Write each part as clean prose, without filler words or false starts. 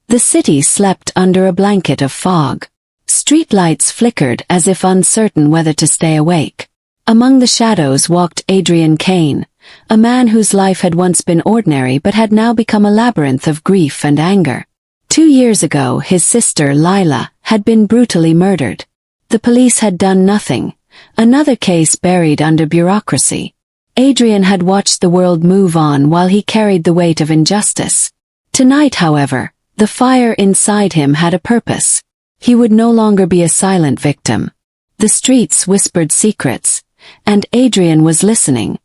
The city slept under a blanket of fog. Streetlights flickered as if uncertain whether to stay awake. Among the shadows walked Adrian Kane, a man whose life had once been ordinary but had now become a labyrinth of grief and anger. 2 years ago, his sister, Lila, had been brutally murdered. The police had done nothing, another case buried under bureaucracy. Adrian had watched the world move on while he carried the weight of injustice. Tonight, however, the fire inside him had a purpose. He would no longer be a silent victim. The streets whispered secrets, and Adrian was listening.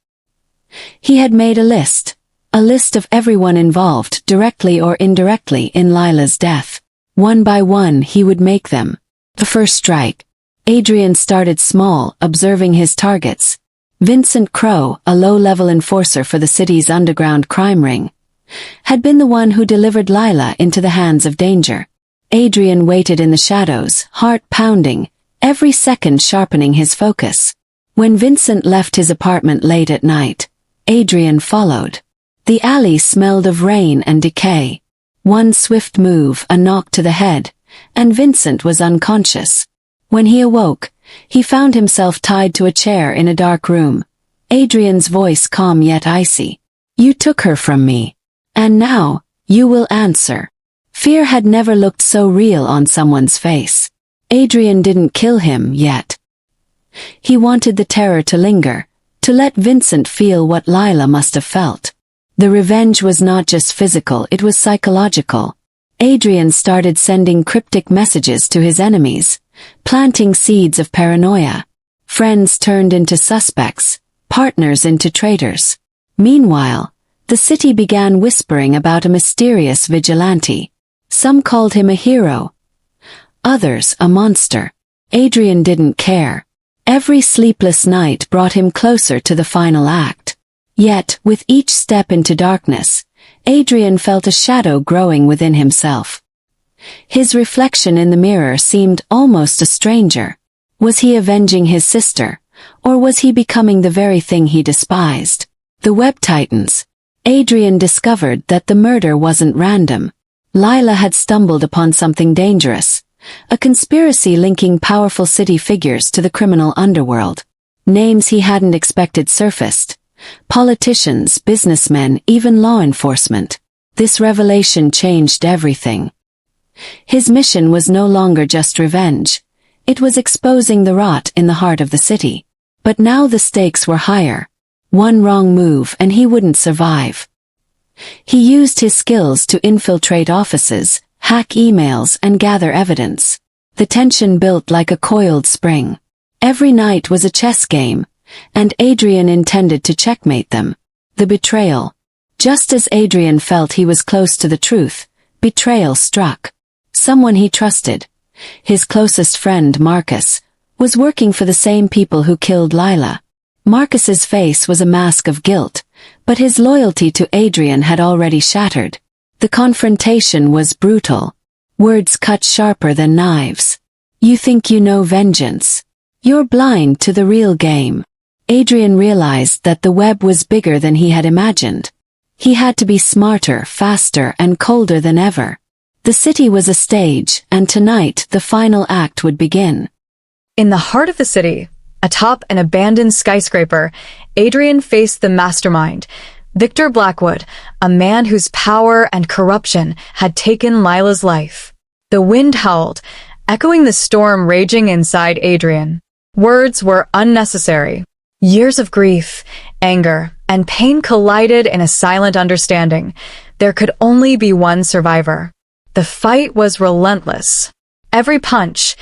He had made a list of everyone involved, directly or indirectly, in Lila's death. One by one he would make them. The first strike. Adrian started small, observing his targets. Vincent Crow, a low-level enforcer for the city's underground crime ring, had been the one who delivered Lila into the hands of danger. Adrian waited in the shadows, heart pounding, every second sharpening his focus. When Vincent left his apartment late at night, Adrian followed. The alley smelled of rain and decay. One swift move, a knock to the head, and Vincent was unconscious. When he awoke, he found himself tied to a chair in a dark room. Adrian's voice calm yet icy. "You took her from me. And now, you will answer." Fear had never looked so real on someone's face. Adrian didn't kill him yet. He wanted the terror to linger, to let Vincent feel what Lila must have felt. The revenge was not just physical, it was psychological. Adrian started sending cryptic messages to his enemies, planting seeds of paranoia. Friends turned into suspects, partners into traitors. Meanwhile, the city began whispering about a mysterious vigilante. Some called him a hero, others a monster. Adrian didn't care. Every sleepless night brought him closer to the final act. Yet, with each step into darkness, Adrian felt a shadow growing within himself. His reflection in the mirror seemed almost a stranger. Was he avenging his sister, or was he becoming the very thing he despised? The web tightens. Adrian discovered that the murder wasn't random. Lila had stumbled upon something dangerous, a conspiracy linking powerful city figures to the criminal underworld. Names he hadn't expected surfaced. Politicians, businessmen, even law enforcement. This revelation changed everything. His mission was no longer just revenge. It was exposing the rot in the heart of the city. But now the stakes were higher. One wrong move and he wouldn't survive. He used his skills to infiltrate offices, hack emails, and gather evidence. The tension built like a coiled spring. Every night was a chess game, and Adrian intended to checkmate them. The betrayal. Just as Adrian felt he was close to the truth, betrayal struck. Someone he trusted, his closest friend Marcus, was working for the same people who killed Lila. Marcus's face was a mask of guilt, but his loyalty to Adrian had already shattered. The confrontation was brutal. Words cut sharper than knives. "You think you know vengeance. You're blind to the real game." Adrian realized that the web was bigger than he had imagined. He had to be smarter, faster, and colder than ever. The city was a stage, and tonight the final act would begin. In the heart of the city, atop an abandoned skyscraper, Adrian faced the mastermind, Victor Blackwood, a man whose power and corruption had taken Lila's life. The wind howled, echoing the storm raging inside Adrian. Words were unnecessary. Years of grief, anger, and pain collided in a silent understanding. There could only be one survivor. The fight was relentless. Every punch,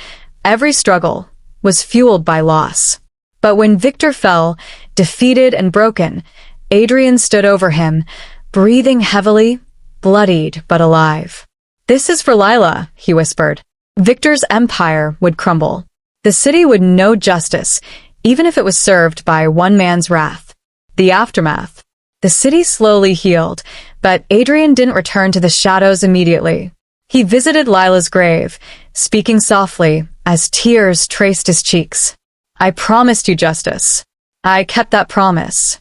every struggle, was fueled by loss. But when Victor fell, defeated and broken, Adrian stood over him, breathing heavily, bloodied but alive. "This is for Lila," he whispered. Victor's empire would crumble. The city would know justice, even if it was served by one man's wrath. The aftermath. The city slowly healed, but Adrian didn't return to the shadows immediately. He visited Lila's grave, speaking softly as tears traced his cheeks. "I promised you justice. I kept that promise."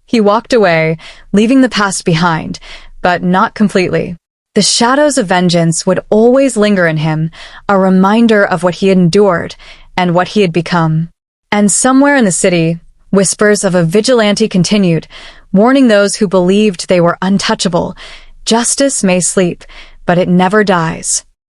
He walked away, leaving the past behind, but not completely. The shadows of vengeance would always linger in him, a reminder of what he had endured and what he had become. And somewhere in the city, whispers of a vigilante continued, warning those who believed they were untouchable. Justice may sleep, but it never dies.